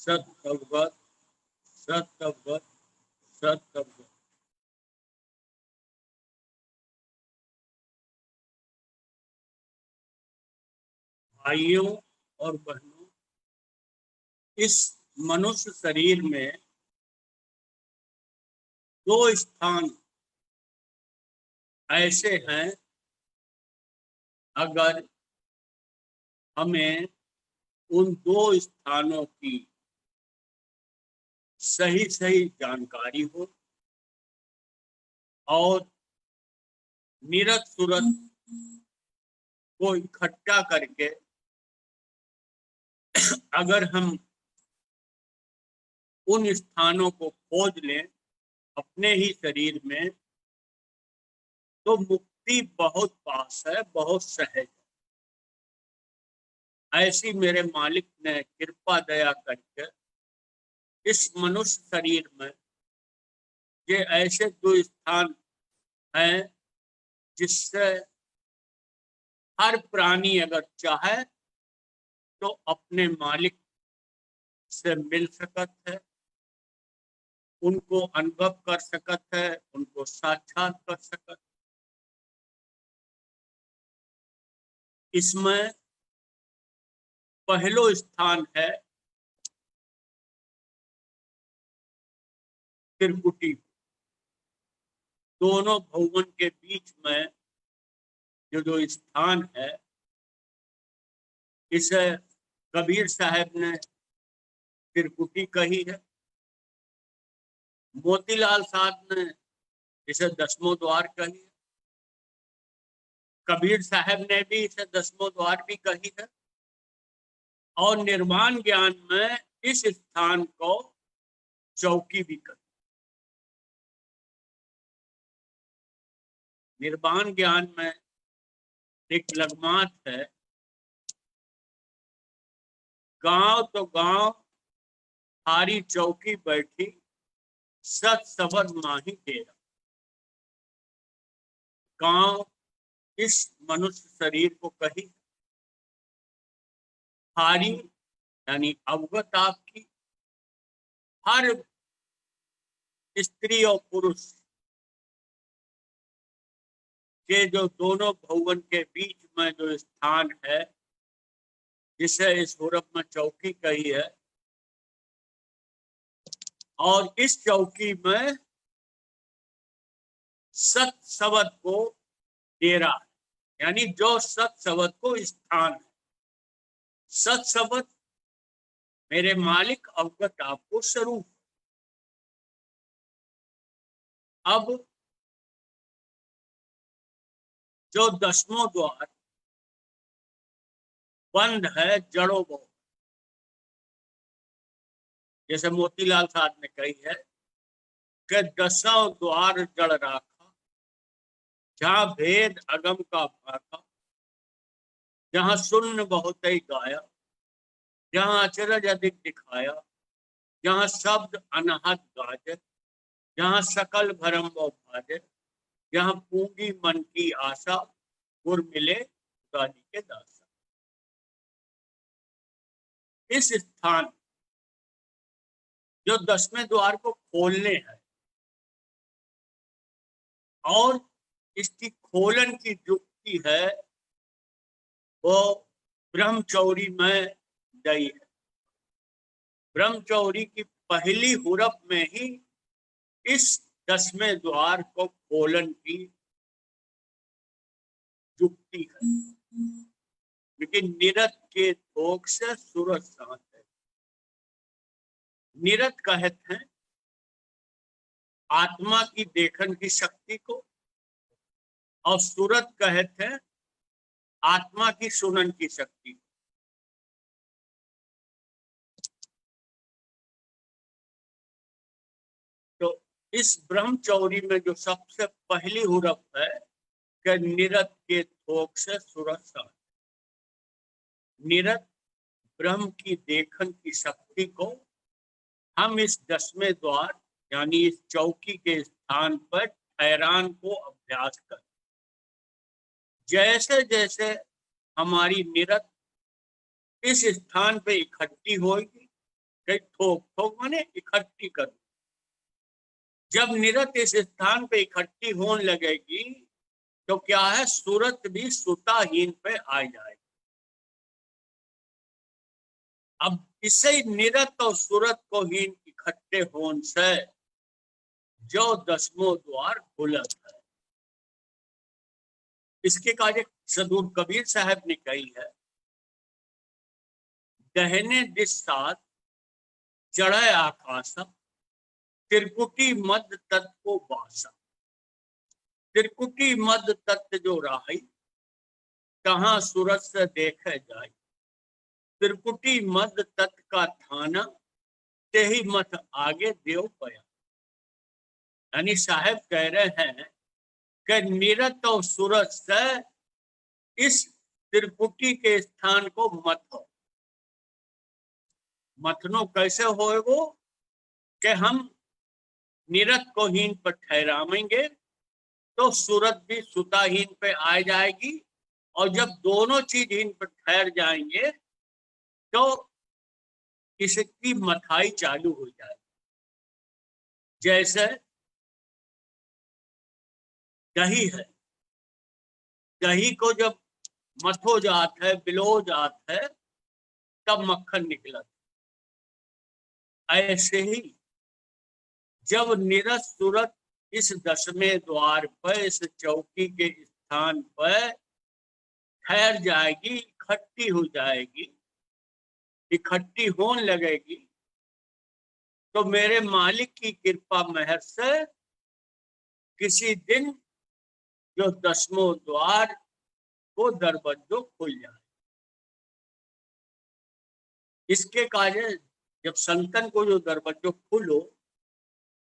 सतभगवत सतभगवत सतभगवत। भाइयों और बहनों, इस मनुष्य शरीर में दो स्थान ऐसे हैं, अगर हमें उन दो स्थानों की सही सही जानकारी हो और निरत सुरत को इकट्ठा करके अगर हम उन स्थानों को खोज लें अपने ही शरीर में, तो मुक्ति बहुत पास है, बहुत सहज है। ऐसी मेरे मालिक ने कृपा दया करके इस मनुष्य शरीर में ये ऐसे दो स्थान हैं जिससे हर प्राणी अगर चाहे तो अपने मालिक से मिल सकत है, उनको अनुभव कर सकत है, उनको साक्षात कर सकत। इसमें पहलो स्थान है त्रिकुटी। दोनों भवन के बीच में जो स्थान है, इसे कबीर साहब ने त्रिकुटी कही है। मोतीलाल साहब ने इसे दसमों द्वार कही है। कबीर साहब ने भी इसे दसमों द्वार भी कही है। और निर्वाण ज्ञान में इस स्थान को चौकी भी कही। निर्वाण ज्ञान में एक लगमात है, गांव तो गांव हारी चौकी बैठी, सत सबद माही डेरा। गांव इस मनुष्य शरीर को कही, हारी यानी अवगत आपकी, हर स्त्री और पुरुष के जो दोनों भवन के बीच में जो स्थान है, जिसे इस हुरप में चौकी कही है, और इस चौकी में सत शब्द को डेरा है, यानी जो सत शब्द को स्थान है। सत शब्द मेरे मालिक अवगत आपको स्वरूप। अब जो दसमों द्वार बंद है जड़ों वो, जैसे मोतीलाल साहब ने कही है कि दसों द्वार जड़ राखा, जहां भेद अगम का भाखा, जहां शून्य बहुत ही गाया, जहां अचरज अधिक दिखाया, जहां शब्द अनहद गाजे, जहां सकल भरम वो भाजे, जहां पूंगी मन की आशा, गुर मिले गाली के दासा। इस स्थान जो दसवें द्वार को खोलने हैं और इसकी खोलन की युक्ति है, वो ब्रह्मचौरी में दई है। ब्रह्मचौरी की पहली हुरप में ही इस दसवें द्वार को खोलन की युक्ति है। लेकिन निरत के थोक से सूरज शांत है। निरत कहते हैं आत्मा की देखन की शक्ति को, और सूरत कहते हैं आत्मा की सुनन की शक्ति को। तो इस ब्रह्मचौरी में जो सबसे पहली हुरप है कि निरत के थोक से सूरज शांत। निरत ब्रह्म की देखन की शक्ति को हम इस दसवें द्वार यानी इस चौकी के स्थान पर ठहरान को अभ्यास कर, जैसे जैसे हमारी निरत इस स्थान पे इकट्ठी होगी, कहीं ठोक ठोक माने इकट्ठी करो। जब निरत इस स्थान पे इकट्ठी होने लगेगी तो क्या है, सूरत भी सुताहीन पे आ जाएगी। अब इसे निरत और सूरत को हीन इकट्ठे होने से जो दसमों द्वार खुलत है। इसके कार्य सदूर कबीर साहब ने कही है, दहने दिस साथ चढ़े आकाशा, त्रिकुटी मध्य तत्व को बासा। त्रिकुटी मध्य तत्व जो राही, कहाँ सूरत से देखे जाए। त्रिकुटी मध्य तत्व का थाना, ते ही मत आगे देव पया। यानी साहब कह रहे हैं कि निरत और सूरत से इस त्रिकुटी के स्थान को मत हो। मथनो कैसे होएगो कि हम निरत को हीन पर ठहरावेंगे तो सूरत भी सुताहीन पे आ जाएगी, और जब दोनों चीज हीन पर ठहर जाएंगे तो इसकी मथाई चालू हो जाएगी। जैसे दही है, दही को जब मथो जात है, बिलो जात है, तब मक्खन निकला। ऐसे ही जब निरत सूरत इस दसवें द्वार पर, इस चौकी के स्थान पर ठहर जाएगी, इकट्ठी हो जाएगी, इकट्ठी होने लगेगी, तो मेरे मालिक की कृपा मेहर से किसी दिन जो दसवें द्वार को दरवाजों खुल जाए। इसके कार्य जब संतन को जो दरवाजों खुलो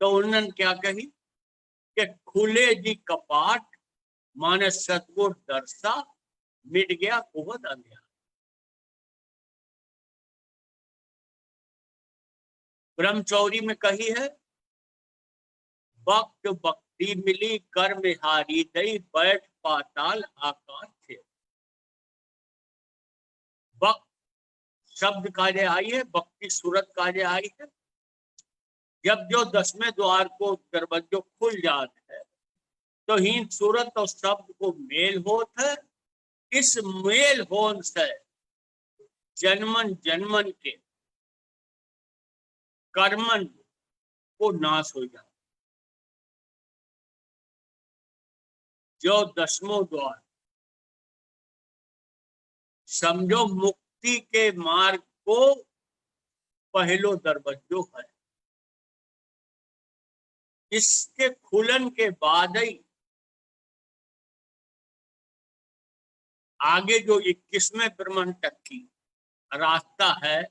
तो उन्होंने क्या कही कि खुले जी कपाट, माने सतगुर दरसा, मिट गया कुवत अंधियार। ब्रह्मचौरी में कही है, वक्त भक्ति मिली कर में हारी दई, बैठ पाताल आकाश थे। वक्त शब्द कार्य आई है, भक्ति सूरत कार्य आई है। जब जो दसवें द्वार को दरवाजों खुल जाते हैं तो हीन सूरत और शब्द को मेल होता है। इस मेल होने से जन्मन जन्मन के कर्मन को नाश हो जाए। जो दसवें द्वार समझो मुक्ति के मार्ग को पहलो दरवाजो है। इसके खुलन के बाद ही आगे जो 21वें ब्रह्मंड तक की रास्ता है,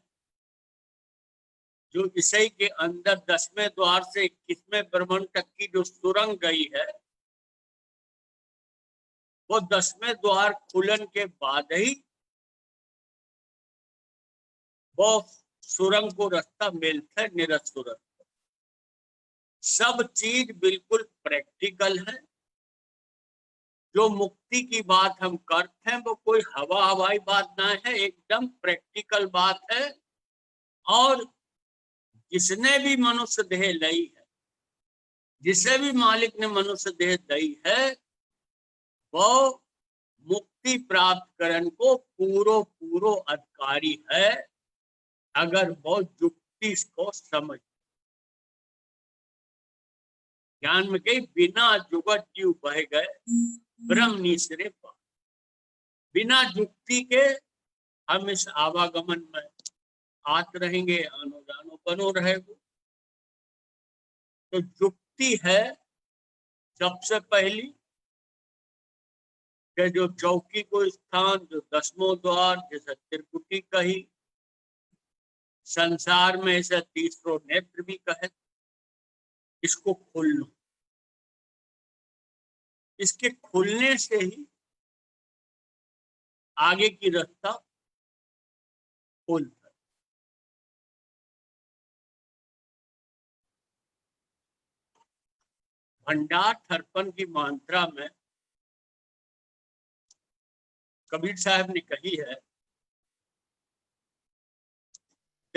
जो इसे के अंदर 10वें द्वार से 21वें ब्रह्मंड तक की जो सुरंग गई है, वो 10वें द्वार खुलन के बाद ही वो सुरंग को रास्ता मिलता है निरत सूरत। सब चीज बिल्कुल प्रैक्टिकल है। जो मुक्ति की बात हम करते हैं वो कोई हवाई बात ना है, एकदम प्रैक्टिकल बात है। और जिसने भी मनुष्य देह ली है, जिसे भी मालिक ने मनुष्य देह दी है, वो मुक्ति प्राप्त करने को पूरो पूरो अधिकारी है, अगर वो युक्ति को समझ। ज्ञान में कही, बिना जुगत जीव बह गए ब्रह्म निसरे पा। बिना युक्ति के हम इस आवागमन में आते रहेंगे, आनो जानो बनो रहेगा। तो युक्ति है सबसे पहली कि जो चौकी को स्थान, जो दसवें द्वार, जैसे त्रिकुटी कही, संसार में ऐसा तीसरो नेत्र भी कहे, इसको खोल लो। इसके खुलने से ही आगे की रास्ता खुलता है। भंडार थर्पण की मात्रा में कबीर साहब ने कही है,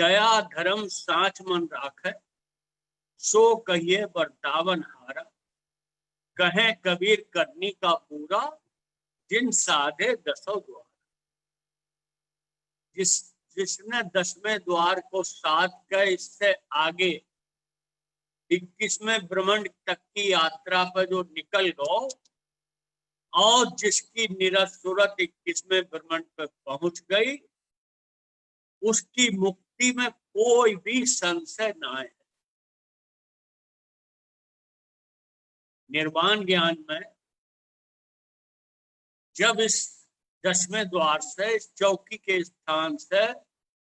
दया धर्म साच मन राखे, सो कहिए बरतावन हारा। कहे कबीर करनी का पूरा, जिन साधे दसों द्वार। जिसने 10वें द्वार को साध कर इससे आगे 21वें ब्रह्मांड तक की यात्रा पर जो निकल गो, और जिसकी निरत सूरत 21वें ब्रह्मांड पर पहुंच गई, उसकी मुक्ति में कोई भी संशय ना है। निर्वाण ज्ञान में जब इस 10वें द्वार से, इस चौकी के स्थान से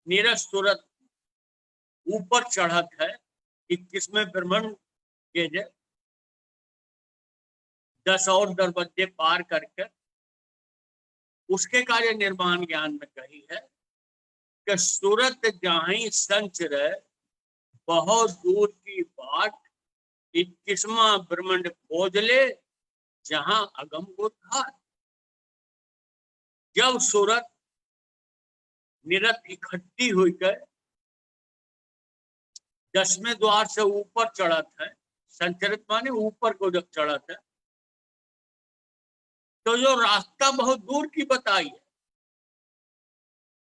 निरत सूरत ऊपर चढ़त है 21वें ब्रह्मांड के 10 और दरवाजे पार करके, उसके कार्य निर्माण ज्ञान में कही है कि सूरत जहां संच रहे, बहुत दूर की बाट 21वां ब्रह्मांड खोज ले, जहां अगम गुरधार। जब सूरत निरत इकट्ठी हुई गए 10वें द्वार से ऊपर चढ़त है, संचरित माने ऊपर को जब चढ़त है, तो जो रास्ता बहुत दूर की बताई है,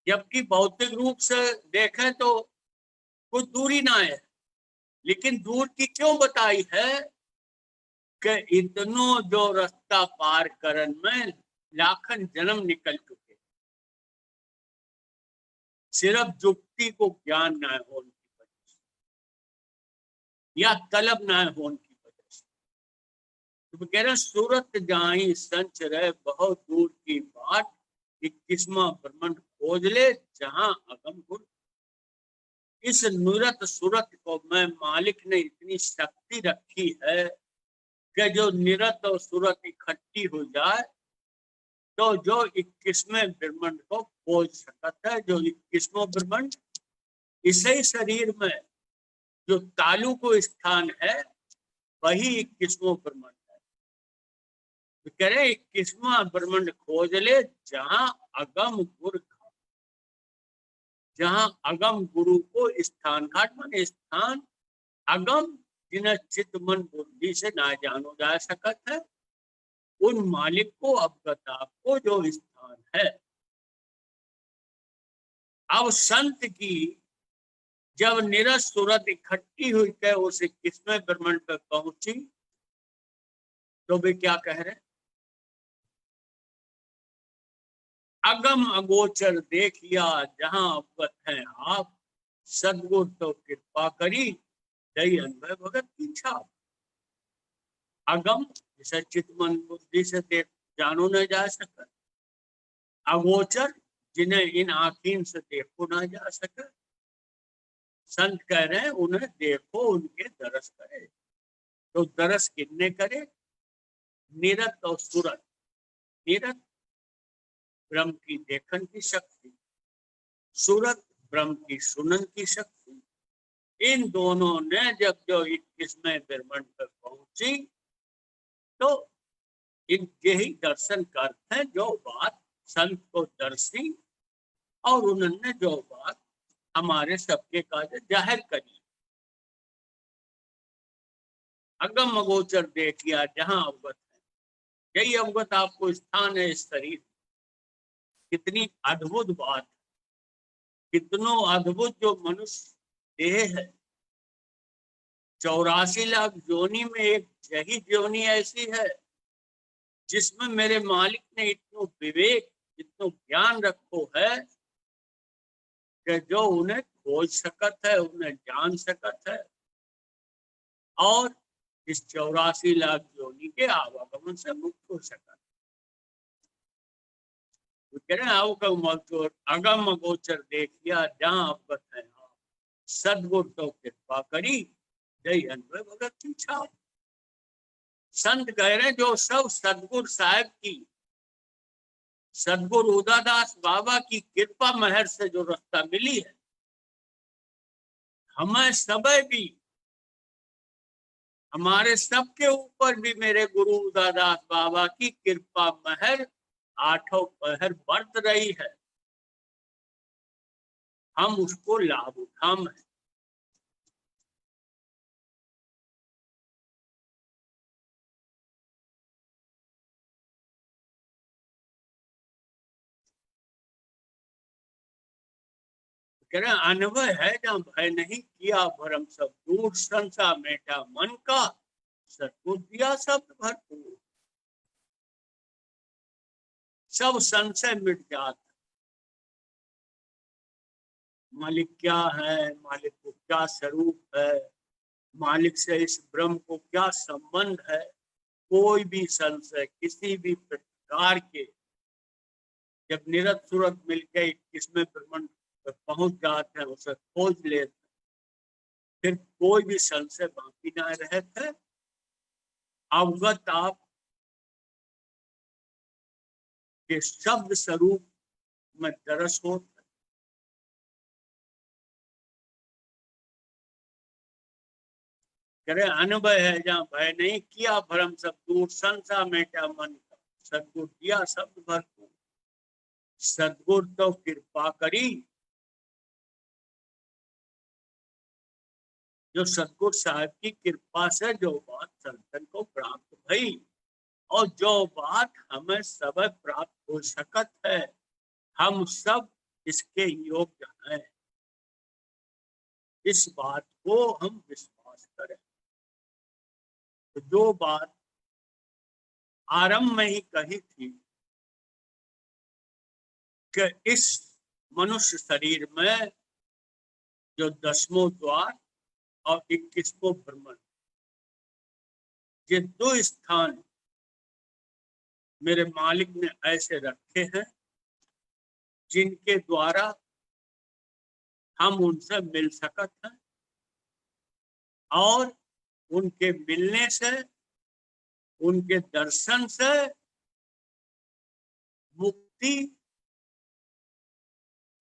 जबकि भौतिक रूप से देखें तो कुछ दूरी ना है, लेकिन दूर की क्यों बताई है कि इतनो जो रास्ता पार करन में लाखन जन्म निकल चुके, सिर्फ जुक्ति को ज्ञान न होने की वजह से या तलब न होने की वजह से। तो कह रहे सूरत जाई संच रहे, बहुत दूर की बाट 21वां ब्रह्मांड खोज ले, जहां अगम गुर। इस निरत सूरत को मैं मालिक ने इतनी शक्ति रखी है कि जो निरत और सूरत इकट्ठी हो जाए तो जो 21वें ब्रह्मांड को खोज सकता है। जो 21वां ब्रह्मांड इसी शरीर में जो तालु को स्थान है, वही 21वां ब्रह्मांड है। तो कह रहे 21वां ब्रह्मांड खोज ले, जहां अगम गुरु, जहां अगम गुरु को स्थान घाट माने स्थान, अगम जिन्हें चित्त मन बुद्धि से ना जानो जा सकता है, उन मालिक को अवगत आपको जो स्थान है। अब संत की जब निरस सूरत इकट्ठी हुई के उस 21वें ब्रह्मांड पर पहुंची, तो वे क्या कह रहे, अगम अगोचर देखिया जहां अवगत है आप, सदगुरु तो कृपा करी, दई अनुभव भगत की छाप। अगम जिसे चित्त मन बुद्धि से देख जानो न जा सके, अगोचर जिन्हें इन आँखों से देखो ना जा सके। संत कह रहे हैं उन्हें देखो, उनके दरस करे। तो दरस कितने करे, निरत और सूरत। निरत ब्रह्म की देखन की शक्ति, सूरत ब्रह्म की सुनन की शक्ति। इन दोनों ने जब जो 21वें ब्रह्मांड पर पहुंची, तो इनके ही दर्शन करते हैं जो बात संत को दर्शी, और उन्होंने जो बात हमारे सबके काज जाहिर करी। अगम अगोचर देखिया जहां अवगत है, यही अवगत आपको स्थान है इस शरीर। कितनी अद्भुत बात, कितनो अद्भुत जो मनुष्य देह है। 84 लाख जोनी में एक यही जोनी ऐसी है जिसमें मेरे मालिक ने इतना विवेक, इतना ज्ञान रखो है कि जो उन्हें खोज सकत है, उन्हें जान सकत है, और इस 84 लाख जोनी के आवागमन से मुक्त हो सकता है। अगम अगोचर देखिया जहां अवगत है आप, सदगुरु तो कृपा करी, जय अनुभव भगत की छाप। संत कह रहे जो सब सदगुरु साहब की, सदगुरु उदादास बाबा की कृपा मेहर से जो रास्ता मिली है, हमें सबे भी, हमारे सबके ऊपर भी मेरे गुरु उदादास बाबा की कृपा मेहर 8 पहर बरत रही है। हम उसको लाभ उठाम है। कह रहे अनुभव है जहाँ भय नहीं किया भरम सब दूर संसा मेटा मन का सतगुर दिया शब्द भरपूर। सब संशय मिट जाता, मालिक क्या है, मालिक को क्या स्वरूप है, मालिक से इस ब्रह्म को क्या संबंध है, कोई भी संशय किसी भी प्रकार के जब निरत सूरत मिलकर इसमें ब्रह्मांड पर पहुंच जाते हैं, उसे खोज लेते, फिर कोई भी संशय बाकी ना रहते। अवगत आप के शब्द स्वरूप में दरस हो, करे अनुभव है जहाँ भय नहीं किया भरम सब दूर संसा मेटा मन का सदगुरु दिया शब्द भरपूर। सदगुरु तो कृपा करी, जो सदगुरु साहब की कृपा से जो बात संतन को प्राप्त भई और जो बात हमें सब प्राप्त हो सकत है, हम सब इसके योग्य हैं, इस बात को हम विश्वास करें। तो जो बात आरंभ में ही कही थी कि इस मनुष्य शरीर में जो 10वां द्वार और 21वां भ्रमण, ये दो स्थान मेरे मालिक ने ऐसे रखे हैं जिनके द्वारा हम उनसे मिल सकत हैं और उनके मिलने से, उनके दर्शन से मुक्ति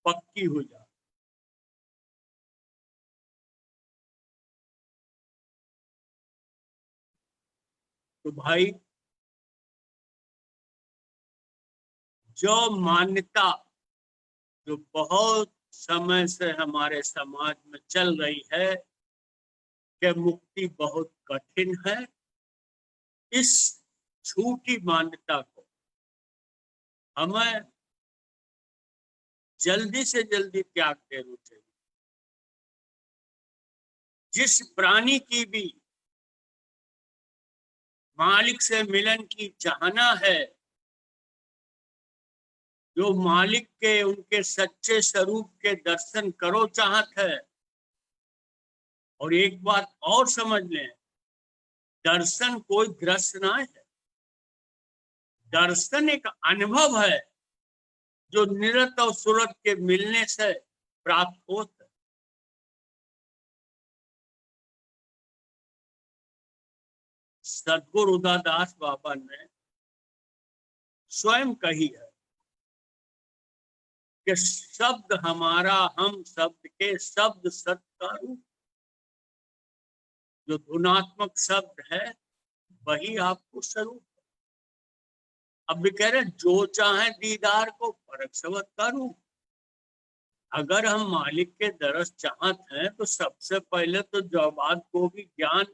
पक्की हो जाए। तो भाई जो मान्यता जो बहुत समय से हमारे समाज में चल रही है कि मुक्ति बहुत कठिन है, इस झूठी मान्यता को हमें जल्दी से जल्दी त्याग देना चाहिए। जिस प्राणी की भी मालिक से मिलन की चाहना है, जो मालिक के उनके सच्चे स्वरूप के दर्शन करो चाहत है, और एक बात और समझ लें, दर्शन कोई दृश्य ना है, दर्शन एक अनुभव है जो निरत और सूरत के मिलने से प्राप्त होता है। सदगुरु उदादास बाबा ने स्वयं कही है कि शब्द हमारा हम शब्द के शब्द सत्य का रूप, जो धुनात्मक शब्द है वही आपको स्वरूप। अब भी कह रहे जो चाहे दीदार को परख शब्द का रूप। अगर हम मालिक के दरस चाहत हैं तो सबसे पहले तो जवाब को भी ज्ञान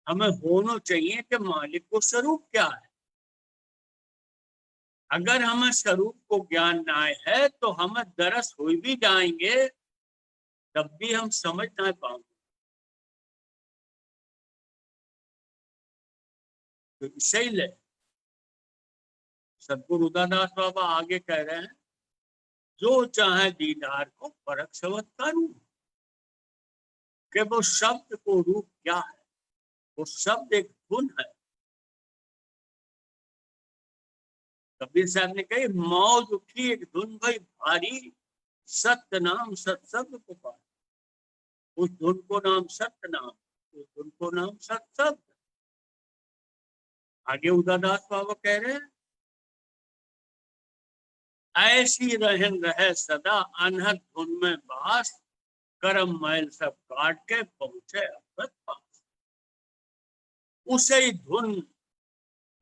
हमें होना चाहिए कि मालिक को स्वरूप क्या है। अगर हमें स्वरूप को ज्ञान ना है तो हमें दरस हो भी जाएंगे, तब भी हम समझ ना पाएंगे। तो इसीलिए सदगुरु उदादास बाबा आगे कह रहे हैं, जो चाहे दीदार को परख शब्द का रूप, कि वो शब्द को रूप क्या है, वो शब्द एक धुन है। कबीर साहब ने कही, मौज उठी एक धुन भाई भारी, सत्य नाम सत्शब्द पुकार, उस धुन को नाम सत्य नाम, उस धुन को नाम सत्शब्द। आगे उदादास बाबा कह रहे हैं, ऐसी रहन रहे सदा अनहद धुन में बास, करम मैल सब काट के पहुंचे अमृत पास। उसे धुन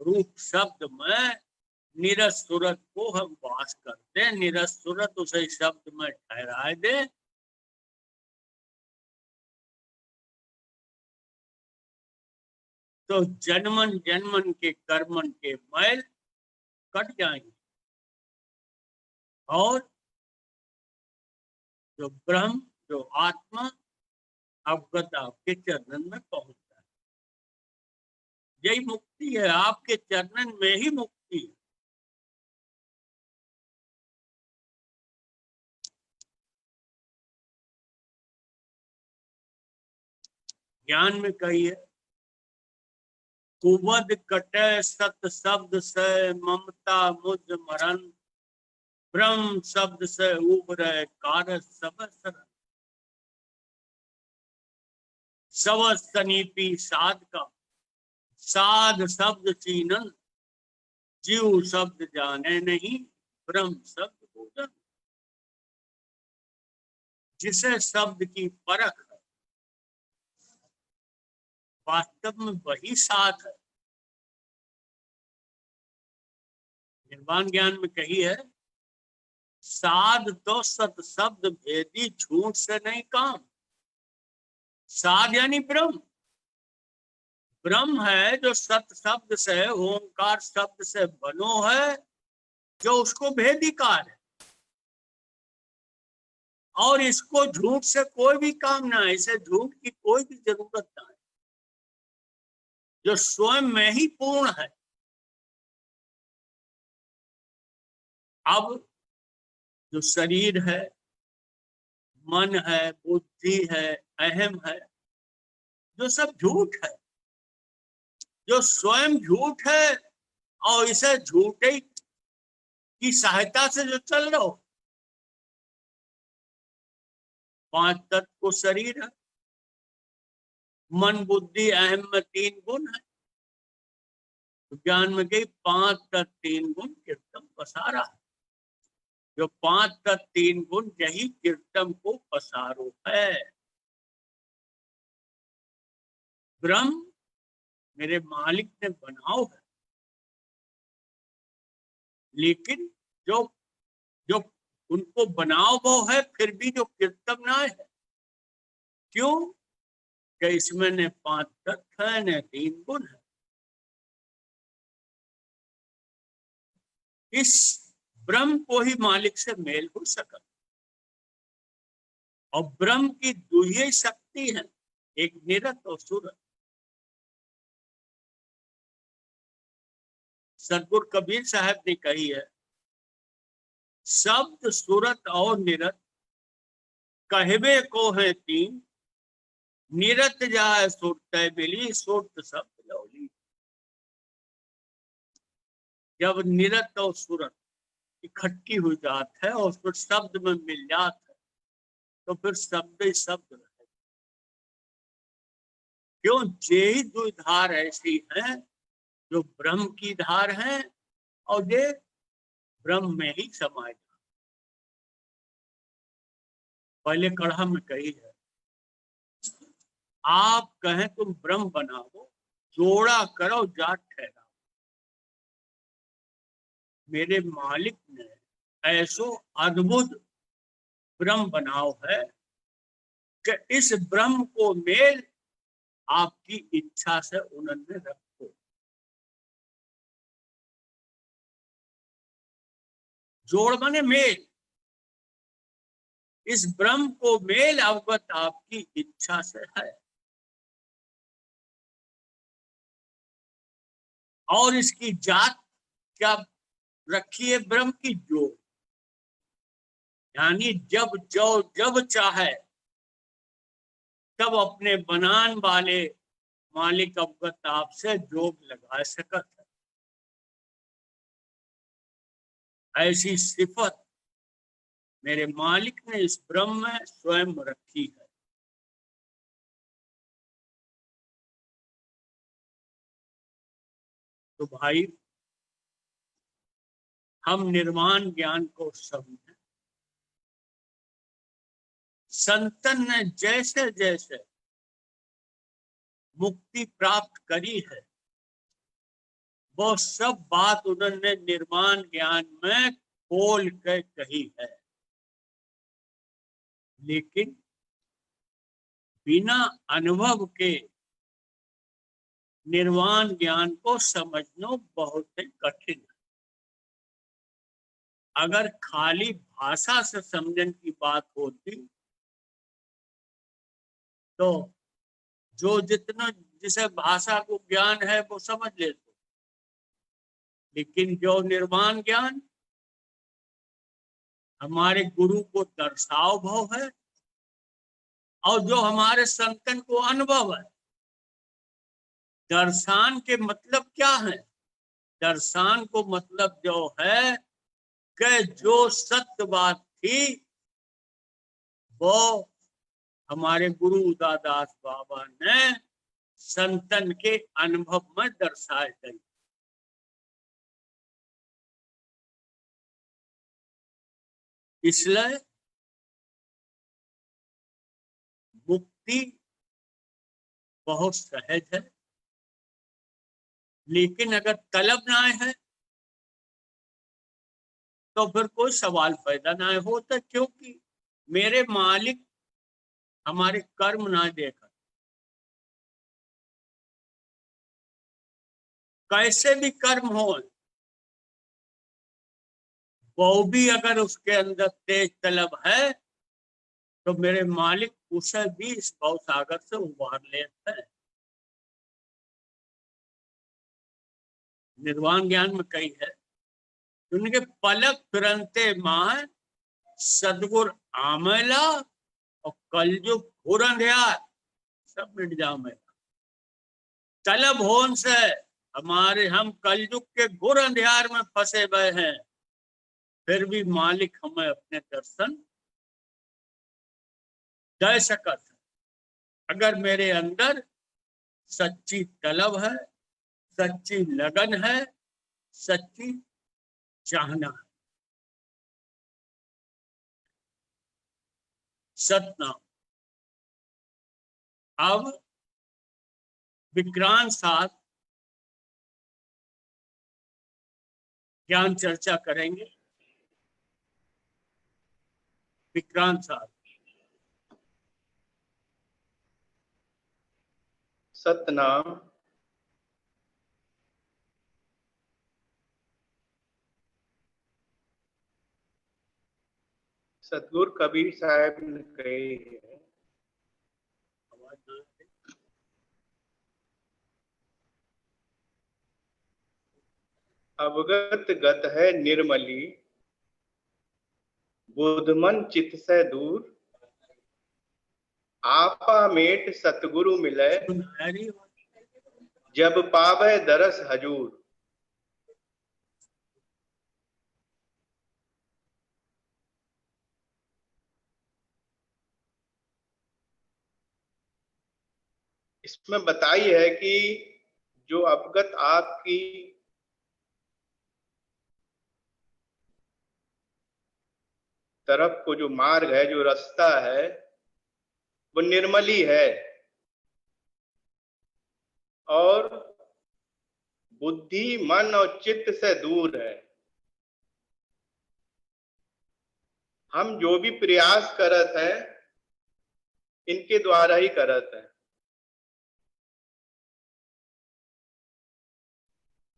रूप शब्द में निरस सूरत को हम वास करते, निरस सूरत उसे शब्द में ठहराए दे, तो जन्मन जन्मन के कर्मन के मैल कट जाएंगे और जो ब्रह्म, जो आत्मा अवगत आपके चरणन में पहुंचता है। यही मुक्ति है, आपके चरणन में ही मुक्ति है। ज्ञान में कहिए, कुवद कटे सत शब्द से ममता मुझ मरण, ब्रह्म शब्द से उबरे कारज सब सरल, सब सनीपी साध का साध शब्द चीनन, जीव शब्द जाने नहीं, ब्रह्म शब्द भोजन। जिसे शब्द की परख है, वास्तव में वही साध है। निर्वाण ज्ञान में कही है, साध तो सत शब्द भेदी, झूठ से नहीं काम। साध यानी ब्रह्म, ब्रह्म है जो सत शब्द से, ओंकार शब्द से बनो है, जो उसको भेदिकार है। और इसको झूठ से कोई भी काम ना है, इसे झूठ की कोई भी जरूरत ना है, जो स्वयं में ही पूर्ण है। अब जो शरीर है, मन है, बुद्धि है, अहम है, जो सब झूठ है, जो स्वयं झूठ है, और इसे झूठे की सहायता से जो चल रहा हो। 5 तत्व को शरीर है, मन बुद्धि अहम में 3 गुण है। तो ज्ञान में गई 5 तत्व 3 गुण कीर्तन पसारा है। जो 5 तत्व 3 गुण यही कीर्तन को पसारो है। ब्रह्म मेरे मालिक ने बनाओ है, लेकिन जो जो उनको बनाओ वो है, फिर भी जो कीर्तन ना है। क्यों? कि इसमें न 5 तत्व है न 3 गुण है। इस ब्रह्म को ही मालिक से मेल हो सका। और ब्रह्म की दो ही शक्ति है, एक निरत और सूरत। सदगुरु कबीर साहब ने कही है, शब्द सूरत और निरत कहवे को है 3, निरत जाए सुरत मिली, सुरत शब्द लौली। जब निरत और सूरत इकट्ठी हो जात है और फिर शब्द में मिल जात है, तो फिर शब्द ही शब्द रहे। क्यों? ये दो धार ऐसी हैं जो ब्रह्म की धार है, और ये ब्रह्म में ही समाये। पहले कड़ा में कही है, आप कहें तुम ब्रह्म बनाओ, जोड़ा करो जाट ठहराओ। मेरे मालिक ने ऐसो अद्भुत ब्रह्म बनाओ है कि इस ब्रह्म को मेल आपकी इच्छा से उन्होंने रखो। जोड़ माने मेल, इस ब्रह्म को मेल अवगत आपकी इच्छा से है। और इसकी जात क्या रखी है? ब्रह्म की जोड़, यानी जब जो जब चाहे तब अपने बनान वाले मालिक अवगत आपसे जोग लगा सकत है। ऐसी सिफत मेरे मालिक ने इस ब्रह्म में स्वयं रखी है। तो भाई, हम निर्वाण ज्ञान को समझें। संतन ने जैसे जैसे मुक्ति प्राप्त करी है, वो सब बात उन्होंने निर्वाण ज्ञान में खोल कर कही है, लेकिन बिना अनुभव के निर्वाण ज्ञान को समझना बहुत ही कठिन है। अगर खाली भाषा से समझने की बात होती तो जो जितना जिसे भाषा को ज्ञान है वो समझ लेते, लेकिन जो निर्वाण ज्ञान हमारे गुरु को दर्शाव भाव है और जो हमारे संतन को अनुभव है। दर्शन के मतलब क्या है? दर्शन को मतलब जो है कि जो सत्य बात थी वो हमारे गुरु उदादास बाबा ने संतन के अनुभव में दर्शाए गई। इसलिए मुक्ति बहुत सहज है, लेकिन अगर तलब ना है तो फिर कोई सवाल पैदा ना होता, क्योंकि मेरे मालिक हमारे कर्म ना देखा, कैसे भी कर्म हो वो भी अगर उसके अंदर तेज तलब है तो मेरे मालिक उसे भी इस भव सागर से उबार लेते हैं। निर्वाण ज्ञान में कही है, उनके पलक फिरंते मां सदगुर आमेला और कलयुग घोर अंधियार सब मिट जामेला। तलब होन से हमारे हम कलयुग के घोर अंधियार में फंसे हुए हैं, फिर भी मालिक हमें अपने दर्शन दे सकत है। अगर मेरे अंदर सच्ची तलब है, सच्ची लगन है, सच्ची चाहना है। सतनाम। अब विक्रांत साथ ज्ञान चर्चा करेंगे। विक्रांत साथ। सतनाम। सतगुरु कबीर साहब ने कहे है, अवगत गत है निर्मली, बुध मन चित से दूर, आपा मेट सतगुरु मिले, जब पावे दरस हजूर। इसमें बताई है कि जो अवगत आपकी तरफ को जो मार्ग है, जो रास्ता है, वो निर्मली है और बुद्धि मन और चित्त से दूर है। हम जो भी प्रयास करत हैं इनके द्वारा ही करत हैं।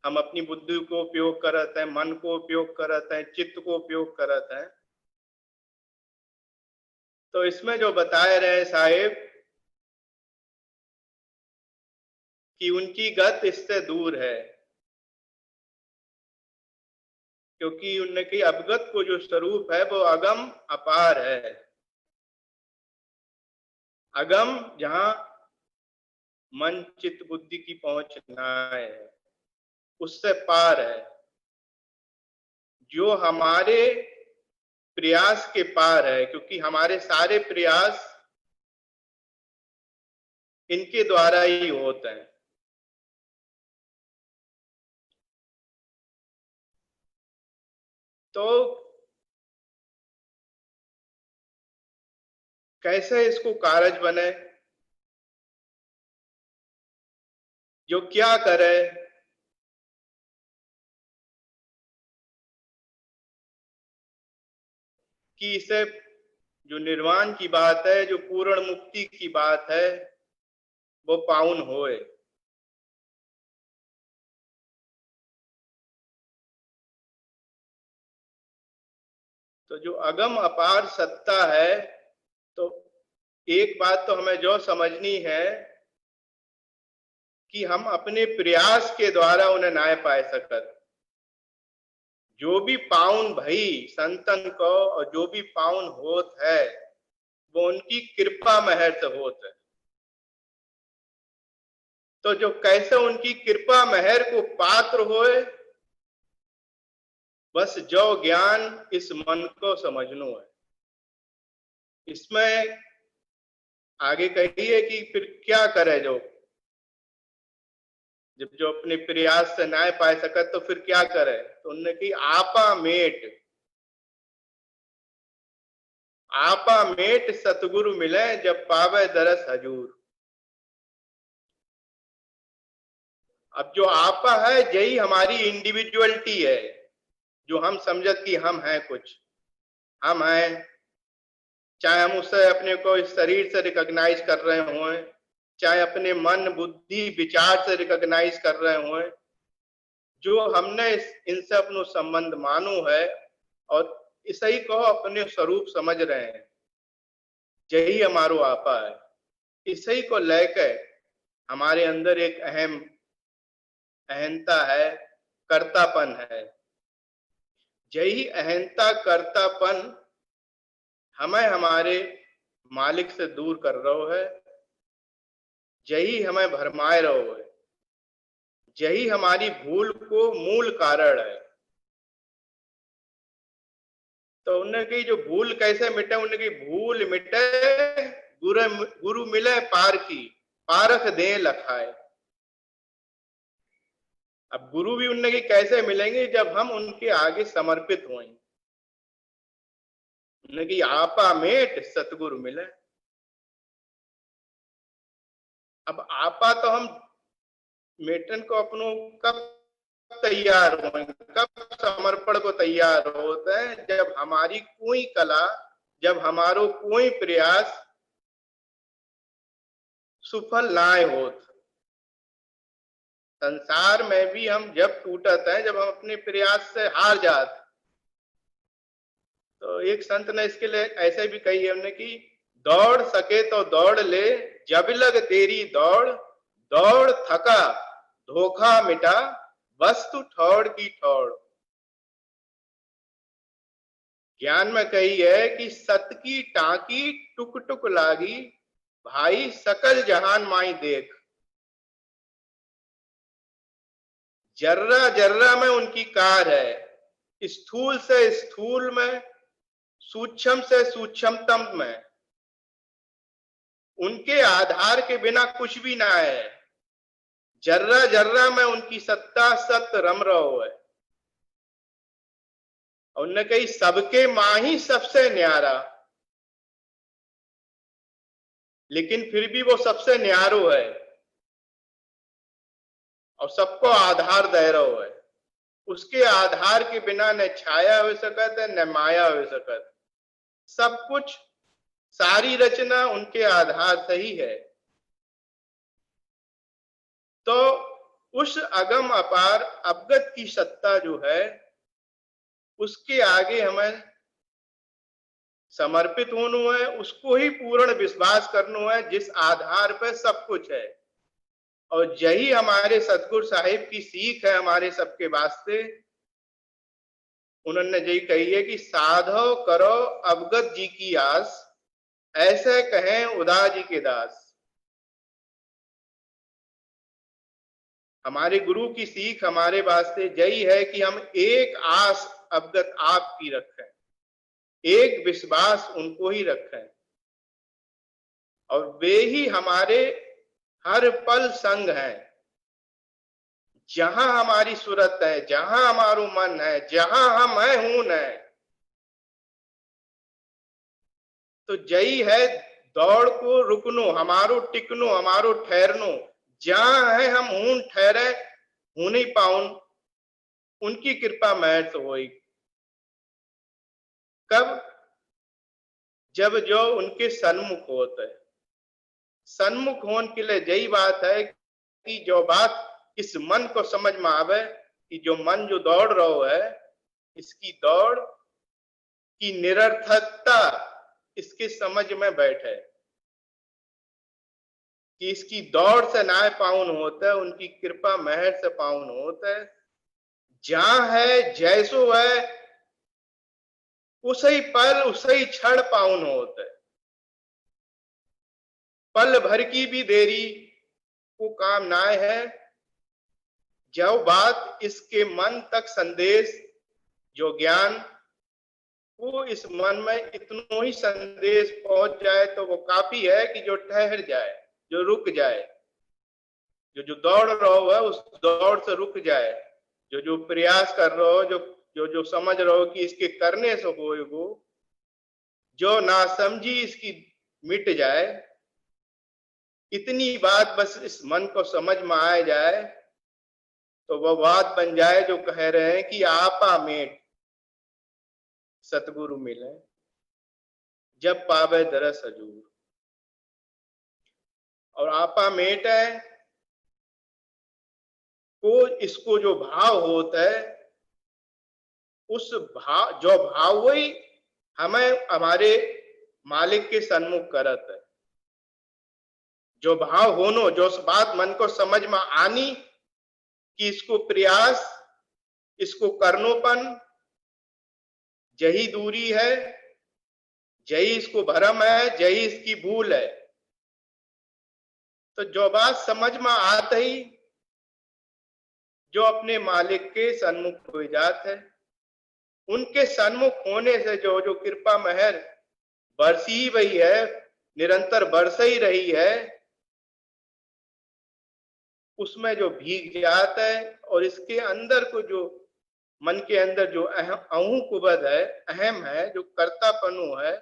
हम अपनी बुद्धि को उपयोग करत हैं, मन को उपयोग करत हैं, चित्त को उपयोग करत हैं। तो इसमें जो बताए रहे साहेब कि उनकी गत इससे दूर है, क्योंकि उनकी अवगत को जो स्वरूप है वो अगम अपार है। अगम जहां मन चित्त बुद्धि की पहुंच ना है, उससे पार है, जो हमारे प्रयास के पार है, क्योंकि हमारे सारे प्रयास इनके द्वारा ही होते हैं। तो कैसे इसको कारज बने, जो क्या करे, कि इसे जो निर्वाण की बात है, जो पूर्ण मुक्ति की बात है, वो पाउन होए। तो जो अगम अपार सत्ता है, तो एक बात तो हमें जो समझनी है कि हम अपने प्रयास के द्वारा उन्हें ना पाए सकत। जो भी पाउन भई संतन को और जो भी पाउन होत है, वो उनकी कृपा महर से होत है। तो जो कैसे उनकी कृपा महर को पात्र होए, बस जो ज्ञान इस मन को समझनो है। इसमें आगे कहिए कि फिर क्या करे जो जब जो अपने प्रयास से ना पाए सकत, तो फिर क्या करे? तो उन्होंने की आपा मेट सतगुरु मिले जब पावे दरस हजूर। अब जो आपा है, यही हमारी इंडिविजुअलिटी है, जो हम समझत कि हम हैं कुछ, हम हैं, चाहे हम उससे अपने को इस शरीर से रिकॉग्नाइज कर रहे हों, चाहे अपने मन बुद्धि विचार से रिकॉग्नाइज कर रहे हों, जो हमने इनसे अपनो संबंध मानो है और इसे ही को अपने स्वरूप समझ रहे हैं, यही हमारो आपा है। इसे ही को लेकर हमारे अंदर एक अहंता है, कर्तापन है। यही अहंता कर्तापन हमें हमारे मालिक से दूर कर रहो है, यही हमें भरमाए रहो है, यही हमारी भूल को मूल कारण है। तो उन्हें की जो भूल कैसे मिटे? उन्हें की भूल मिटे गुरु मिले पार की, पारख दे लखाए। अब गुरु भी उन्हें की कैसे मिलेंगे? जब हम उनके आगे समर्पित होंगे। उन्हें की आपा मेट सतगुरु मिले। अब आपा तो हम मेटन को अपनों कब तैयार होंगे, कब समर्पण को तैयार होते हैं? जब हमारी कोई कला, जब हमारो कोई प्रयास सुफल नाय होत। संसार में भी हम जब टूटत हैं, जब हम अपने प्रयास से हार जाते। तो एक संत ने इसके लिए ऐसे भी कही है हमने कि दौड़ सके तो दौड़ ले, जब लग तेरी दौड़, दौड़ थका धोखा मिटा, वस्तु ठौड़ की ठौड़। ज्ञान में कही है कि सत की टाकी टुक टुक लागी, भाई सकल जहान माई देख। जर्रा जर्रा में उनकी कार है, स्थूल से स्थूल में, सूक्ष्म से सूक्ष्मतम में। उनके आधार के बिना कुछ भी ना है। जर्रा जर्रा में उनकी सत्ता सत रम रहो है। और उन्होंने कही सबके मां ही सबसे न्यारा, लेकिन फिर भी वो सबसे न्यारो है और सबको आधार दे रहो है। उसके आधार के बिना न छाया हो सकत है, न माया हो सकत। सब कुछ, सारी रचना उनके आधार से ही है। तो उस अगम अपार अवगत की सत्ता जो है, उसके आगे हमें समर्पित होना है, उसको ही पूर्ण विश्वास करना है, जिस आधार पर सब कुछ है। और यही हमारे सतगुरु साहिब की सीख है हमारे सबके वास्ते। उन्होंने यही कही है कि साधो करो अवगत जी की आस, ऐसे कहें उदा जी के दास। हमारे गुरु की सीख हमारे वास्ते यही है कि हम एक आस अवगत आपकी रखें, एक विश्वास उनको ही रखें, और वे ही हमारे हर पल संग हैं। जहां हमारी सूरत है, जहां हमारो मन है, जहां हम है हूं है। तो यही है दौड़ को रुकनो, हमारो टिकनो, हमारो ठहरनो। जहां है हम हूं ठहरे, हूं नहीं पाउन, उनकी कृपा महर से होई। कब? जब जो उनके सन्मुख होता है। सन्मुख होने के लिए यही बात है कि जो बात इस मन को समझ में आवे कि जो मन जो दौड़ रहा है, इसकी दौड़ की निरर्थकता इसके समझ में बैठे, कि इसकी दौड़ से नाय पाउन होता है, उनकी कृपा मेहर से पाउन होता है। जहां है जैसो है उसी पल उसी क्षण पाउन होता है। पल भर की भी देरी को काम नाय है। जो बात इसके मन तक संदेश जो ज्ञान वो इस मन में इतना ही संदेश पहुंच जाए तो वो काफी है कि जो ठहर जाए, जो रुक जाए, जो दौड़ रहा हो है उस दौड़ से रुक जाए, जो प्रयास कर रहा हो, जो समझ रहा हो कि इसके करने से होएगो, जो नासमझी इसकी मिट जाए। इतनी बात बस इस मन को समझ में आ जाए तो वह बात बन जाए जो कह रहे हैं कि आपा मेट सतगुरु मिले जब पावे दरस हजूर। और आपा मेट है को इसको जो भाव होता है उस भाव जो भाव वही हमें हमारे मालिक के सन्मुख करत है। जो भाव होनो, जो बात मन को समझ में आनी कि इसको प्रयास, इसको करनोपन यही दूरी है, यही इसको भरम है, यही इसकी भूल है। तो जो बात समझ में आते ही जो अपने मालिक के सन्मुख हो जाते है, उनके सन्मुख होने से जो कृपा मेहर बरसी ही वही है, निरंतर बरस ही रही है, उसमें जो भीग जाता है। और इसके अंदर को जो मन के अंदर जो अहू कुबद है, अहम है, जो कर्तापनु है,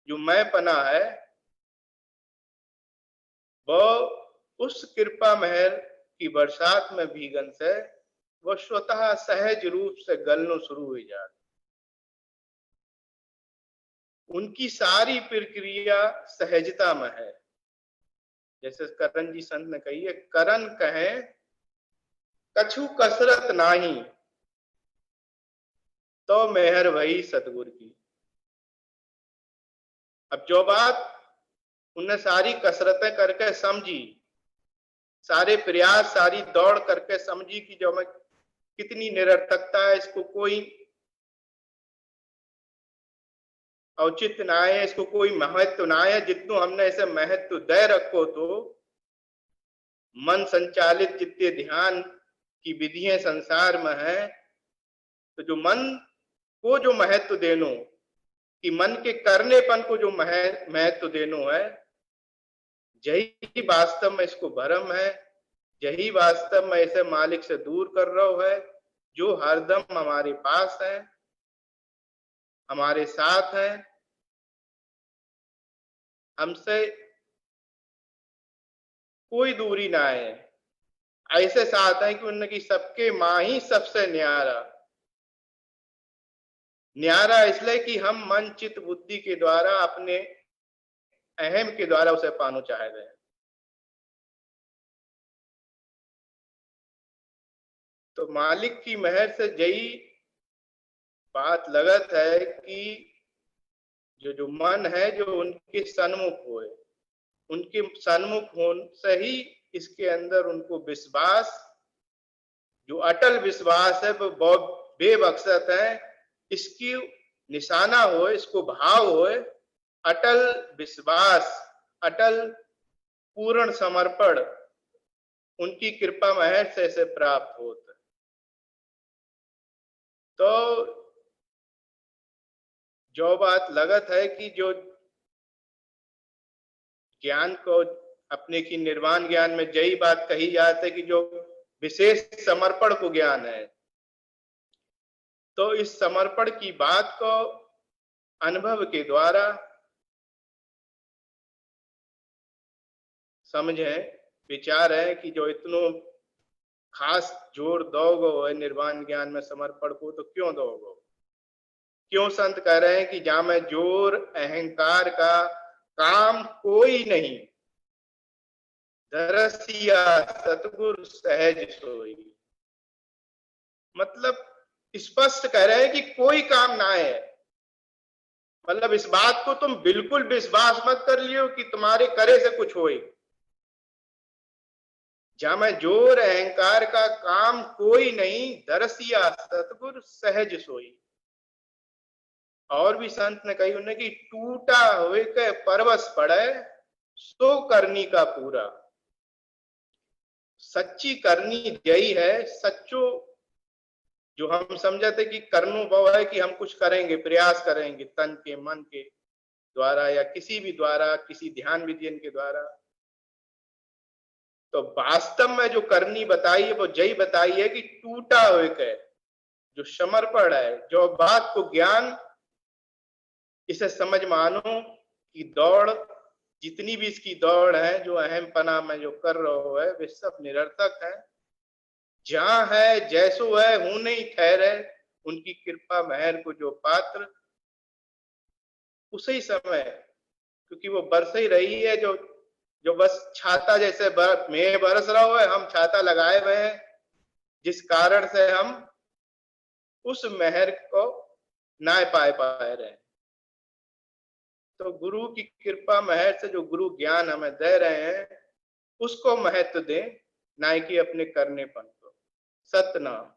जो मैंपना है, वो उस कृपा मेहर की बरसात में भीगन से वो स्वतः सहज रूप से गलनो शुरू हो जाता। उनकी सारी प्रक्रिया सहजता में है। जैसे करण जी संत ने कही है, करण कहे कछु कसरत नाही तो मेहर वही सतगुरु की। अब जो बात उनने सारी कसरतें करके समझी, सारे प्रयास, सारी दौड़ करके समझी कि जो मैं कितनी निरर्थकता है, इसको कोई औचित्य ना है, इसको कोई महत्व ना है। जितनो हमने ऐसे महत्व दे रखो तो मन संचालित जितने ध्यान की विधियां संसार में है, तो जो मन को जो महत्व देनो, कि मन के करनेपन को जो महत्व देनो है, यही वास्तव में इसको भरम है। यही वास्तव में ऐसे मालिक से दूर कर रहा है जो हरदम हमारे पास है, हमारे साथ है, हमसे कोई दूरी ना है। ऐसे साथ है कि उनकी सबके मां ही सबसे न्यारा। न्यारा इसलिए कि हम मन चित्त बुद्धि के द्वारा अपने अहम के द्वारा उसे पानो चाह रहे हैं। तो मालिक की मेहर से यही बात लगत है कि जो मन है जो उनके सन्मुख होए, उनके सन्मुख होने से ही इसके अंदर उनको विश्वास, जो अटल विश्वास है वो बेबख्शत है, इसकी निशाना हो, इसको भाव हो, अटल विश्वास, अटल पूर्ण समर्पण उनकी कृपा मेहर से प्राप्त होता है। तो जो बात लगत है कि जो ज्ञान को अपने की निर्वाण ज्ञान में यही बात कही जाती है कि जो विशेष समर्पण को ज्ञान है, तो इस समर्पण की बात को अनुभव के द्वारा समझे, विचार है कि जो इतनो खास जोर दोगो है निर्वाण ज्ञान में समर्पण को, तो क्यों दोगो? क्यों संत कह रहे हैं कि जा में जोर अहंकार का काम कोई नहीं, दरसिया सतगुर सहज सोई। मतलब स्पष्ट कह रहे हैं कि कोई काम ना है। मतलब इस बात को तुम बिल्कुल विश्वास मत कर लियो कि तुम्हारे करे से कुछ होए। जहां में जोर अहंकार का काम कोई नहीं, दरसिया सतगुर सहज सोई। और भी संत ने कही उन्हें कि टूटा हुए के परवश पड़े सो करनी का पूरा। सच्ची करनी यही है, सच्चो जो हम समझते कि करनो वो है कि हम कुछ करेंगे, प्रयास करेंगे तन के मन के द्वारा या किसी भी द्वारा, किसी ध्यान विधियन के द्वारा। तो वास्तव में जो करनी बताई है वो यही बताई है कि टूटा हुए के जो समर्पण है, जो बात को ज्ञान, इसे समझ मानो कि दौड़, जितनी भी इसकी दौड़ है, जो अहम पना में जो कर रहा है, वे सब निरर्थक है। जहां है जैसो है हूं नहीं ठहरे, उनकी कृपा मेहर को जो पात्र, उसी समय, क्योंकि वो बरस ही रही है, जो जो बस छाता जैसे मेघ बरस रहा हो है, हम छाता लगाए हुए हैं, जिस कारण से हम उस मेहर को ना पाए रहे। तो गुरु की कृपा मेहर से जो गुरु ज्ञान हमें दे रहे हैं, उसको महत्व दें, ना कि अपने करनेपन को। सतनाम।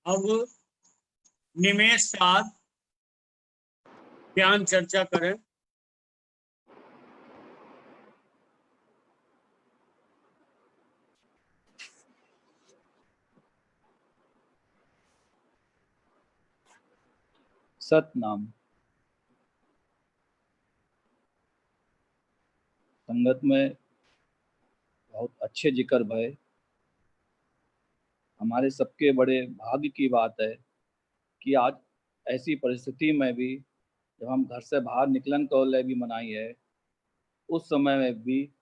अब निमेष साथ ज्ञान चर्चा करें। सतनाम। संगत में बहुत अच्छे जिक्र भय। हमारे सबके बड़े भाग्य की बात है कि आज ऐसी परिस्थिति में भी जब हम घर से बाहर निकलन को ले भी मनाई है, उस समय में भी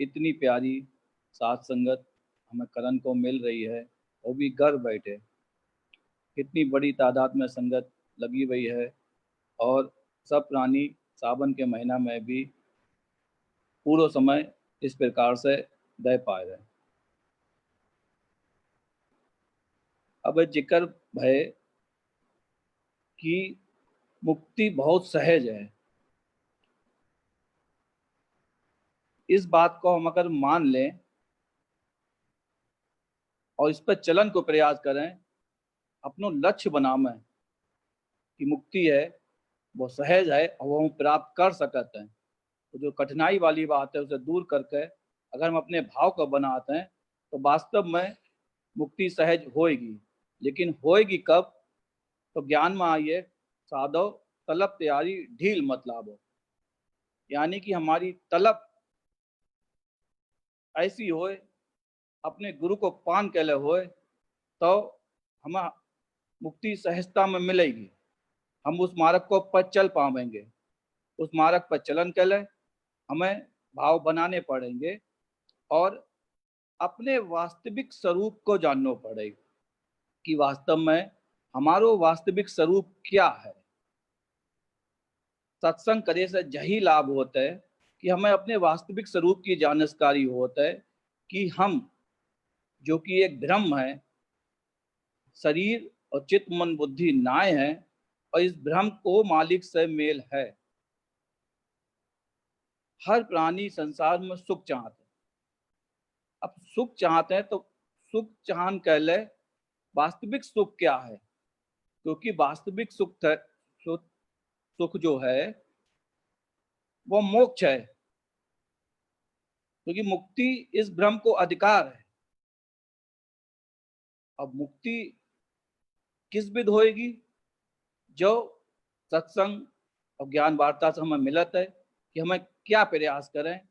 इतनी प्यारी साथ संगत हमें करन को मिल रही है, वो भी घर बैठे। कितनी बड़ी तादाद में संगत लगी हुई है और सब प्राणी सावन के महीना में भी पूरा समय इस प्रकार से दे पा रहे हैं। अब जिक्र है कि मुक्ति बहुत सहज है। इस बात को हम अगर मान लें और इस पर चलन को प्रयास करें, अपनो लक्ष्य बनावे कि मुक्ति है वो सहज है और वो हम प्राप्त कर सकते हैं, तो जो कठिनाई वाली बात है उसे दूर करके अगर हम अपने भाव को बनाते हैं तो वास्तव में मुक्ति सहज होएगी। लेकिन होएगी कब? तो ज्ञान में आइए, साधो तलब तैयारी ढील मत लाभो। यानी कि हमारी तलब ऐसी होए, अपने गुरु को पान के लिए होए, तो हमें मुक्ति सहजता में मिलेगी। हम उस मार्ग को पर चल पाएंगे। उस मार्ग पर चलन के लिए हमें भाव बनाने पड़ेंगे और अपने वास्तविक स्वरूप को जानना पड़ेगा कि वास्तव में हमारो वास्तविक स्वरूप क्या है। सत्संग करे से यही लाभ होता है कि हमें अपने वास्तविक स्वरूप की जानकारी होता है कि हम जो कि एक भ्रम है, शरीर और चित्त मन बुद्धि नाय है, और इस भ्रम को मालिक से मेल है। हर प्राणी संसार में सुख चाहते हैं। अब सुख चाहते हैं तो सुख चाहन कह ले, वास्तविक सुख क्या है? क्योंकि वास्तविक सुख जो है वो मोक्ष है, क्योंकि मुक्ति इस भ्रम को अधिकार है। अब मुक्ति किस विध होएगी? जो सत्संग और ज्ञान वार्ता से हमें मिलत है कि हमें क्या प्रयास करें,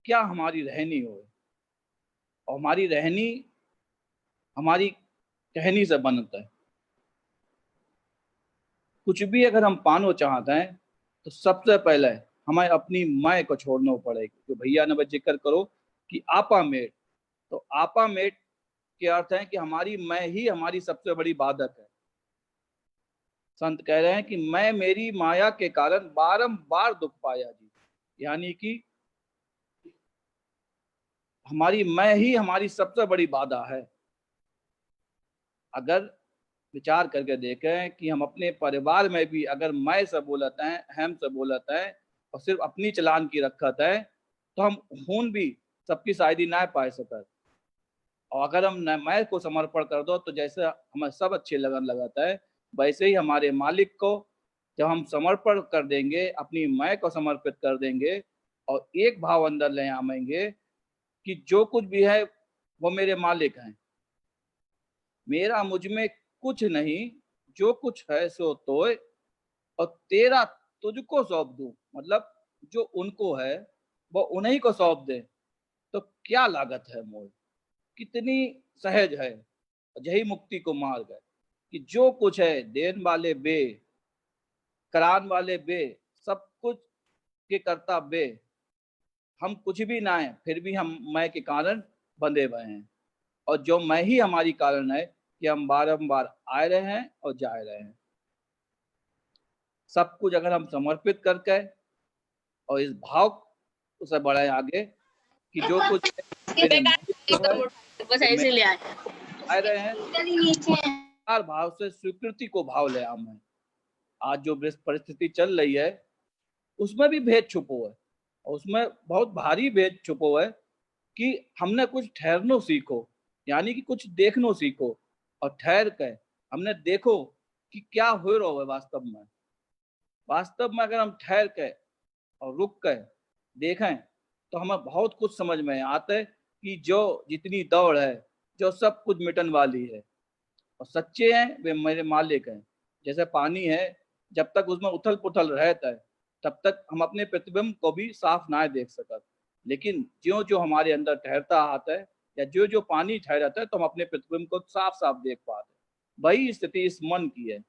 क्या हमारी रहनी हो, और हमारी रहनी हमारी कहनी से बनता है। कुछ भी अगर हम पानो चाहते हैं तो सबसे पहले हमें अपनी मैं को छोड़ना पड़ेगा। जो भैया ने जिक्र करो कि आपा मेट, तो आपा मेट के अर्थ है कि हमारी मैं ही हमारी सबसे बड़ी बाधक है। संत कह रहे हैं कि मैं मेरी माया के कारण बारंबार दुख पाया जी, यानी कि हमारी मैं ही हमारी सबसे बड़ी बाधा है। अगर विचार करके देखें कि हम अपने परिवार में भी अगर मैं से बोलते हैं, हम से बोलते हैं और सिर्फ अपनी चलान की रखत है, तो हम खून भी सबकी शायदी ना पाए सकत। और अगर हम मैं को समर्पण कर दो तो जैसे हमें सब अच्छे लगन लगाता है, वैसे ही हमारे मालिक को जब हम समर्पण कर देंगे, अपनी मैं को समर्पित कर देंगे और एक भाव अंदर ले आएंगे कि जो कुछ भी है वो मेरे मालिक हैं, मेरा मुझ में कुछ नहीं, जो कुछ है सो तोय और तेरा तुझको सौंप दूं। मतलब जो उनको है वो उन्हीं को सौंप दे तो क्या लागत है मोल, कितनी सहज है। यही मुक्ति को मार्ग है कि जो कुछ है देन वाले बे, करान वाले बे, सब कुछ के करता बे, हम कुछ भी ना है फिर भी हम मैं के कारण बंधे हुए हैं। और जो मैं ही हमारी कारण है कि हम बारंबार आए रहे हैं और जा रहे हैं। सब कुछ अगर हम समर्पित करके और इस भाव उसे बढ़ाए आगे कि जो कुछ मेरे मालिक को है, बस वो ऐसे मेरे ले आए। आए रहे हैं, हर भाव से स्वीकृति को भाव ले आम है। आज जो परिस्थिति चल रही है उसमें भी भेद छुपो है और उसमें बहुत भारी भेद छुपो है कि हमने कुछ ठहरनो सीखो, यानी कि कुछ देखनो सीखो और ठहर के हमने देखो कि क्या हो रहा है वास्तव में। वास्तव में अगर हम ठहर के और रुक के देखें तो हमें बहुत कुछ समझ में आता है कि जो जितनी दौड़ है, जो सब कुछ मिटन वाली है और सच्चे हैं वे मेरे मालिक हैं। जैसे पानी है, जब तक उसमें उथल पुथल रहता है तब तक हम अपने प्रतिबिंब को भी साफ ना देख सकते, लेकिन जो जो हमारे अंदर ठहरता आता है या जो जो पानी ठहरता है तो हम अपने प्रतिबिंब को साफ साफ देख पाते हैं। वही स्थिति इस मन की है।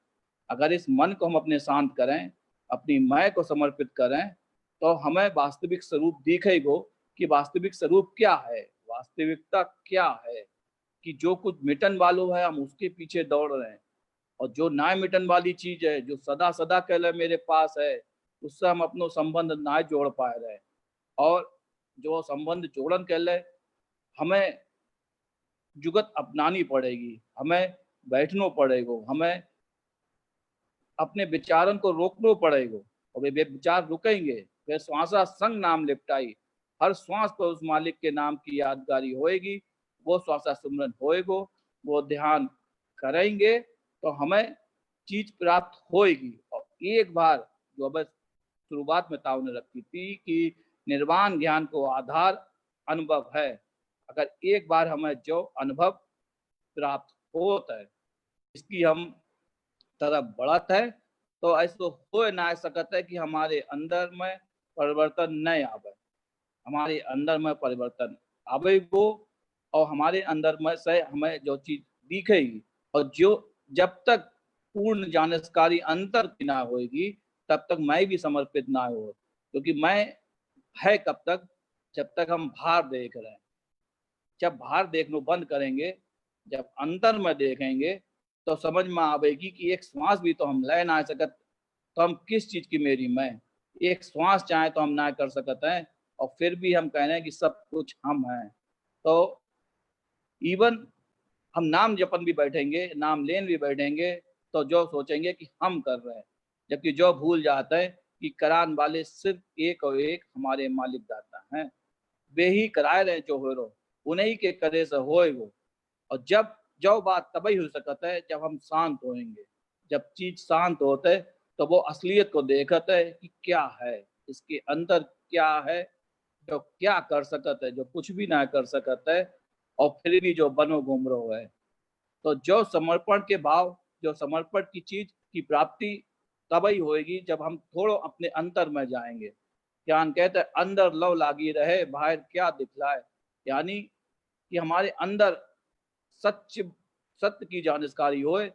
अगर इस मन को हम अपने शांत करें, अपनी मैं को समर्पित करें, तो हमें वास्तविक स्वरूप दिखेगा कि वास्तविक स्वरूप क्या है, वास्तविकता क्या है। कि जो कुछ मिटन वालों है हम उसके पीछे दौड़ रहे हैं और जो ना मिटन वाली चीज है जो सदा सदा कह रहे मेरे पास है, उससे हम अपनो संबंध ना जोड़ पा रहे। और जो संबंध जोड़न कह रहे हमें जुगत अपनानी पड़ेगी, हमें बैठना पड़ेगा, हमें अपने विचारन को रोकना पड़ेगा और वे विचार रुकेंगे, वे श्वासा संग नाम लिपटाई, हर श्वास पर उस मालिक के नाम की यादगारी होएगी। वो श्वासा सुमरन होएगो, वो ध्यान करेंगे तो हमें चीज प्राप्त होएगी। और एक बार जो अब शुरुआत में ताऊ ने रखी थी कि निर्वाण ज्ञान को आधार अनुभव है, अगर एक बार हमें जो अनुभव प्राप्त होता है इसकी हम तरफ बढ़त है तो ऐसा हो ना सकता है कि हमारे अंदर में परिवर्तन नहीं आवे। हमारे अंदर में परिवर्तन आवे वो और हमारे अंदर में से हमें जो चीज दिखेगी और जो जब तक पूर्ण जानकारी अंतर की ना होगी तब तक मैं भी समर्पित ना हो, क्योंकि मैं है कब तक, जब तक हम बाहर देख रहे हैं। जब बाहर देखना बंद करेंगे, जब अंतर में देखेंगे तो समझ में आवेगी कि एक श्वास भी तो हम ले ना सकत, तो हम किस चीज की मेरी मैं, एक श्वास चाहे तो हम ना कर सकते हैं और फिर भी हम कह रहे हैं कि सब कुछ हम हैं। तो इवन हम नाम जपन भी बैठेंगे, नाम लेन भी बैठेंगे तो जो सोचेंगे कि हम कर रहे हैं, जबकि जो भूल जाता है कि करान वाले सिर्फ एक और एक हमारे मालिक दाता हैं। वे ही कराए रहे जो हो रो, उन्हीं के करे से होए वो। और जब जो बात तभी हो सकता है जब हम शांत होएंगे। जब चीज शांत होते तो वो असलियत को देखते है कि क्या है इसके अंदर, क्या है जो क्या कर सकता है, जो कुछ भी ना कर सकता है और फिर भी जो बनो घूम रहो है। तो जो समर्पण के भाव, जो समर्पण की चीज की प्राप्ति तभी होएगी जब हम थोड़ा अपने अंतर में जाएंगे। ज्ञान कहते हैं अंदर लव लागी रहे बाहर क्या दिखलाए, यानी कि हमारे अंदर सत्य की जानकारी होए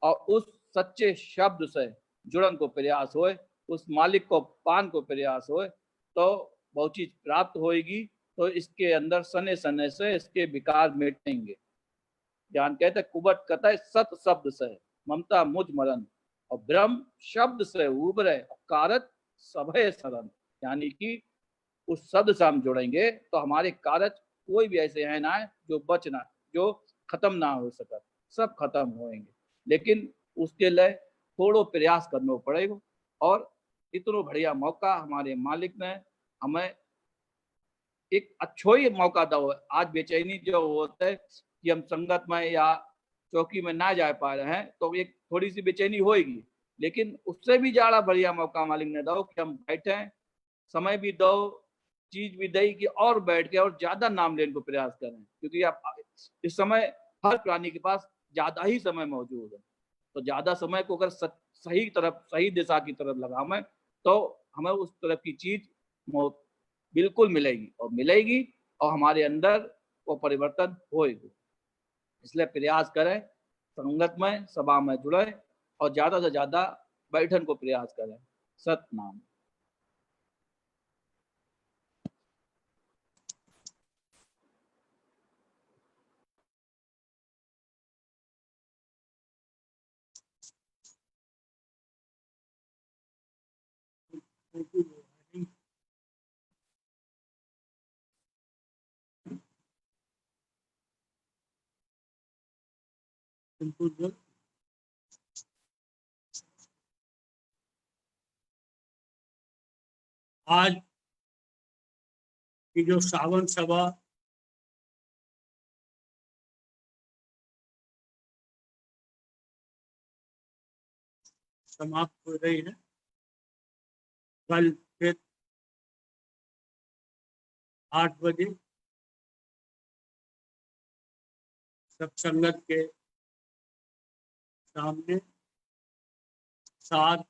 और उस सच्चे शब्द से जुड़न को प्रयास होए, उस मालिक को पान को प्रयास होए, तो बहुत चीज प्राप्त होएगी। तो इसके अंदर सने सने से इसके विकार मिटेंगे। ज्ञान कहते कुबट कतय सत शब्द से ममता मुझ मरण, और ब्रह्म शब्द से उबरे कारत सभय शरण। यानी कि उस शब्द से हम जुड़ेंगे तो हमारे कारज कोई भी ऐसे है ना जो बचना, जो खत्म ना हो सका, सब खत्म होंगे। लेकिन उसके लिए थोड़ो प्रयास करना पड़ेगा। और इतना बढ़िया मौका हमारे मालिक ने हमें एक अच्छो ही मौका दो। आज बेचैनी जो होता है कि हम संगत में या चौकी में ना जा पा रहे हैं, तो एक थोड़ी सी बेचैनी होगी, लेकिन उससे भी ज्यादा बढ़िया मौका मालिक ने दो कि हम बैठे, समय भी दो, चीज भी दई कि और बैठ के और ज्यादा नाम लेने को प्रयास करें। क्योंकि आप इस समय हर प्राणी के पास ज्यादा ही समय मौजूद है, तो ज्यादा समय को अगर सही तरफ, सही दिशा की तरफ लगावें तो हमें उस तरफ की चीज बिल्कुल मिलेगी, और मिलेगी और हमारे अंदर वो परिवर्तन होएगा। इसलिए प्रयास करें, संगत में सभा में जुड़े और ज्यादा से ज्यादा बैठन को प्रयास करें। सतनाम। आज की जो सावन सभा समाप्त हो रही है, कल फिर 8 बजे सब संगत के सामने साथ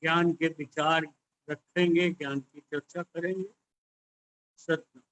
ज्ञान के विचार रखेंगे, ज्ञान की चर्चा करेंगे। सत्य।